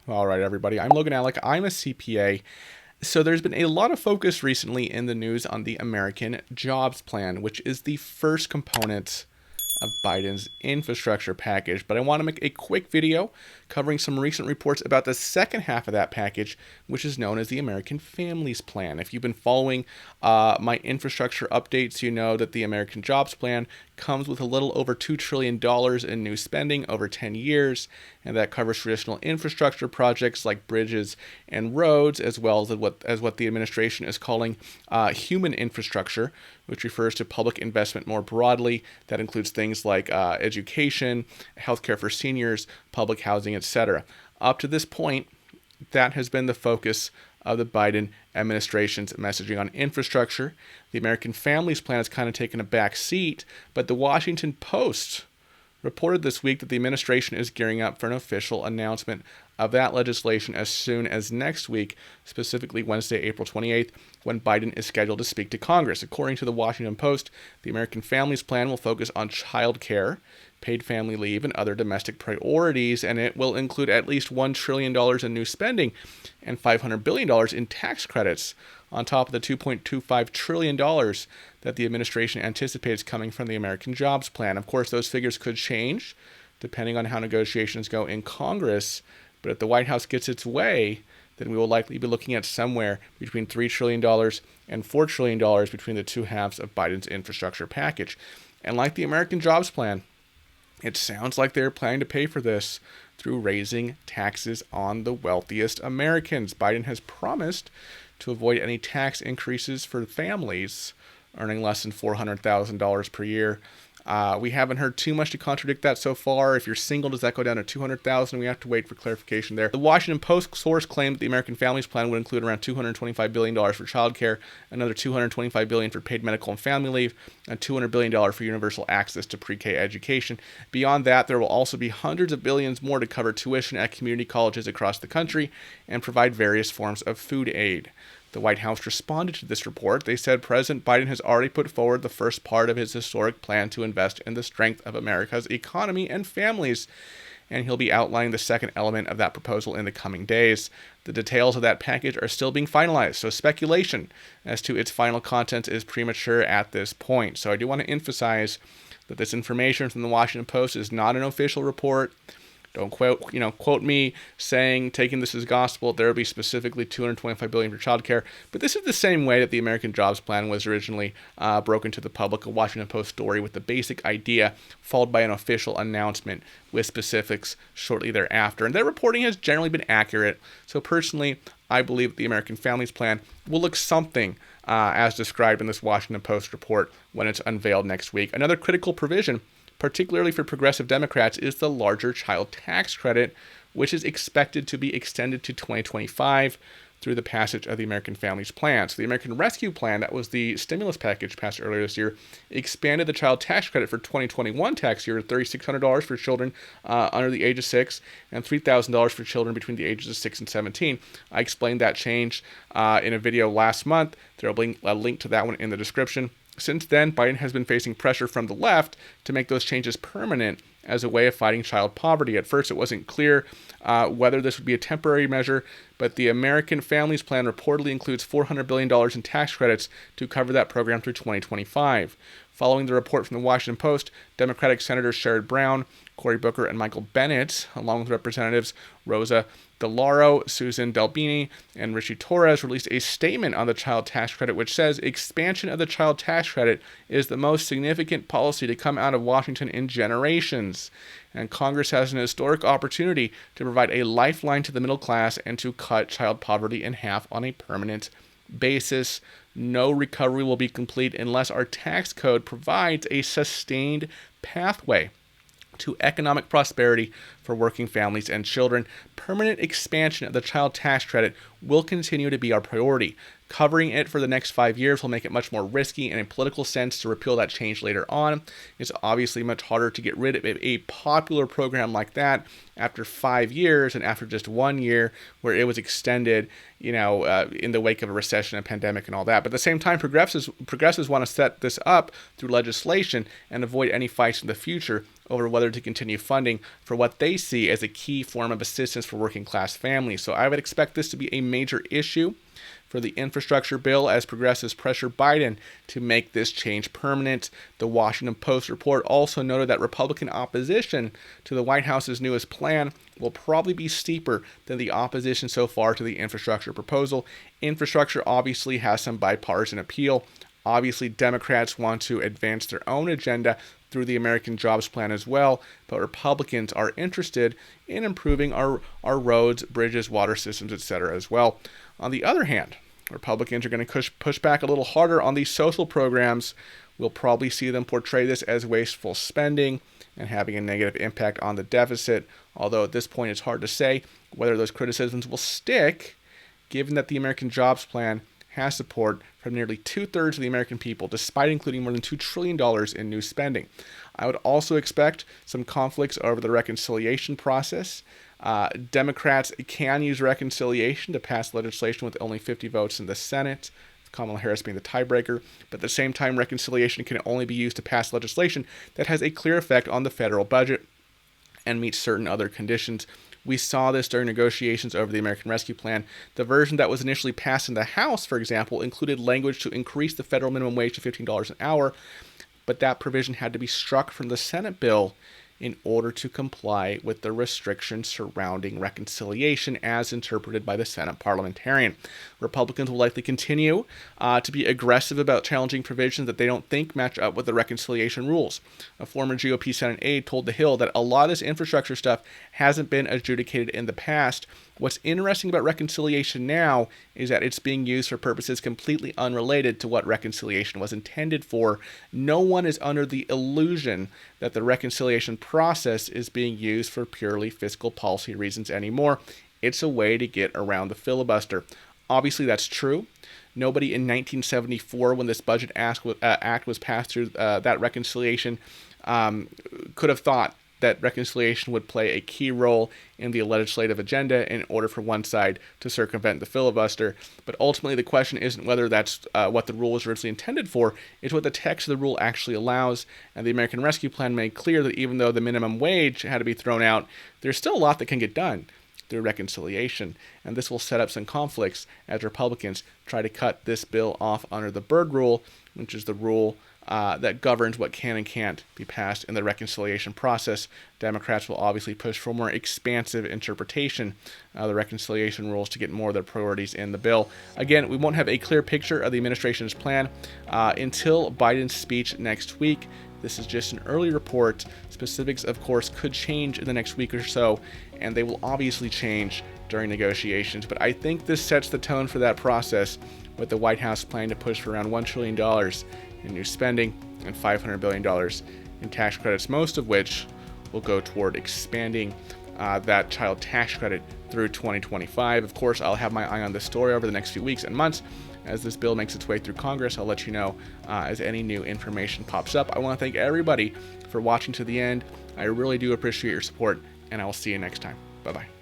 All right, everybody. I'm Logan Alec. I'm a CPA. So there's been a lot of focus recently in the news on the American Jobs Plan, which is the first component of Biden's infrastructure package. But I want to make a quick video covering some recent reports about the second half of that package, which is known as the American Families Plan. If you've been following my infrastructure updates, you know that the American Jobs Plan comes with a little over $2 trillion in new spending over 10 years, and that covers traditional infrastructure projects like bridges and roads, as well as what the administration is calling human infrastructure, which refers to public investment more broadly. That includes things like education, healthcare for seniors, public housing, etc. Up to this point, that has been the focus of the Biden administration's messaging on infrastructure. The American Families Plan has kind of taken a back seat, but the Washington Post reported this week that the administration is gearing up for an official announcement of that legislation as soon as next week, specifically Wednesday, April 28th, when Biden is scheduled to speak to Congress. According to the Washington Post, the American Families Plan will focus on child care, paid family leave, and other domestic priorities, and it will include at least $1 trillion in new spending and $500 billion in tax credits, on top of the $2.25 trillion that the administration anticipates coming from the American Jobs Plan. Of course, those figures could change depending on how negotiations go in Congress, but if the White House gets its way, then we will likely be looking at somewhere between $3 trillion and $4 trillion between the two halves of Biden's infrastructure package. And like the American Jobs Plan, it sounds like they're planning to pay for this through raising taxes on the wealthiest Americans. Biden has promised to avoid any tax increases for families earning less than $400,000 per year. We haven't heard too much to contradict that so far. If you're single, does that go down to $200,000? We have to wait for clarification there. The Washington Post source claimed that the American Families Plan would include around $225 billion for childcare, another $225 billion for paid medical and family leave, and $200 billion for universal access to pre-K education. Beyond that, there will also be hundreds of billions more to cover tuition at community colleges across the country and provide various forms of food aid. The White House responded to this report. They said President Biden has already put forward the first part of his historic plan to invest in the strength of America's economy and families, and he'll be outlining the second element of that proposal in the coming days. The details of that package are still being finalized, so speculation as to its final contents is premature at this point. So I do want to emphasize that this information from the Washington Post is not an official report. Don't quote me saying, taking this as gospel, there will be specifically $225 billion for childcare. But this is the same way that the American Jobs Plan was originally broken to the public, a Washington Post story with the basic idea, followed by an official announcement with specifics shortly thereafter. And their reporting has generally been accurate. So personally, I believe that the American Families Plan will look something as described in this Washington Post report when it's unveiled next week. Another critical provision, particularly for progressive Democrats, is the larger child tax credit, which is expected to be extended to 2025 through the passage of the American Families Plan. So the American Rescue Plan, that was the stimulus package passed earlier this year, expanded the child tax credit for 2021 tax year to $3,600 for children under the age of 6 and $3,000 for children between the ages of 6 and 17. I explained that change in a video last month. There will be a link to that one in the description. Since then, Biden has been facing pressure from the left to make those changes permanent as a way of fighting child poverty. At first, it wasn't clear whether this would be a temporary measure, but the American Families Plan reportedly includes $400 billion in tax credits to cover that program through 2025. Following the report from the Washington Post, Democratic Senators Sherrod Brown, Cory Booker, and Michael Bennet, along with Representatives Rosa DeLauro, Susan Delbini, and Richie Torres, released a statement on the child tax credit, which says expansion of the child tax credit is the most significant policy to come out of Washington in generations. And Congress has an historic opportunity to provide a lifeline to the middle class and to cut child poverty in half on a permanent basis. No recovery will be complete unless our tax code provides a sustained pathway to economic prosperity for working families and children. Permanent expansion of the child tax credit will continue to be our priority. Covering it for the next 5 years will make it much more risky in a political sense to repeal that change later on. It's obviously much harder to get rid of a popular program like that after 5 years and after just 1 year where it was extended, in the wake of a recession, a pandemic, and all that. But at the same time, progressives want to set this up through legislation and avoid any fights in the future over whether to continue funding for what they see as a key form of assistance for working class families. So I would expect this to be a major issue for the infrastructure bill as progressives pressure Biden to make this change permanent. The Washington Post report also noted that Republican opposition to the White House's newest plan will probably be steeper than the opposition so far to the infrastructure proposal. Infrastructure obviously has some bipartisan appeal. Obviously, Democrats want to advance their own agenda through the American Jobs Plan as well, but Republicans are interested in improving our roads, bridges, water systems, etc. as well. On the other hand, Republicans are going to push back a little harder on these social programs. We'll probably see them portray this as wasteful spending and having a negative impact on the deficit, although at this point it's hard to say whether those criticisms will stick, given that the American Jobs Plan has support from nearly 2/3 of the American people, despite including more than $2 trillion in new spending. I would also expect some conflicts over the reconciliation process. Democrats can use reconciliation to pass legislation with only 50 votes in the Senate, Kamala Harris being the tiebreaker, but at the same time, reconciliation can only be used to pass legislation that has a clear effect on the federal budget and meets certain other conditions. We saw this during negotiations over the American Rescue Plan. The version that was initially passed in the House, for example, included language to increase the federal minimum wage to $15 an hour, but that provision had to be struck from the Senate bill in order to comply with the restrictions surrounding reconciliation as interpreted by the Senate parliamentarian. Republicans will likely continue to be aggressive about challenging provisions that they don't think match up with the reconciliation rules. A former GOP Senate aide told The Hill that a lot of this infrastructure stuff hasn't been adjudicated in the past. What's interesting about reconciliation now is that it's being used for purposes completely unrelated to what reconciliation was intended for. No one is under the illusion that the reconciliation process is being used for purely fiscal policy reasons anymore. It's a way to get around the filibuster. Obviously, that's true. Nobody in 1974, when this Budget Act was passed through that reconciliation, could have thought that reconciliation would play a key role in the legislative agenda in order for one side to circumvent the filibuster. But ultimately, the question isn't whether that's what the rule was originally intended for, it's what the text of the rule actually allows. And the American Rescue Plan made clear that even though the minimum wage had to be thrown out, there's still a lot that can get done through reconciliation. And this will set up some conflicts as Republicans try to cut this bill off under the Byrd Rule, which is the rule that governs what can and can't be passed in the reconciliation process. Democrats will obviously push for more expansive interpretation of the reconciliation rules to get more of their priorities in the bill. Again, we won't have a clear picture of the administration's plan until Biden's speech next week. This is just an early report. Specifics, of course, could change in the next week or so, and they will obviously change during negotiations. But I think this sets the tone for that process, with the White House planning to push for around $1 trillion in new spending and $500 billion in tax credits, most of which will go toward expanding that child tax credit through 2025. Of course, I'll have my eye on this story over the next few weeks and months. As this bill makes its way through Congress, I'll let you know as any new information pops up. I want to thank everybody for watching to the end. I really do appreciate your support, and I will see you next time. Bye-bye.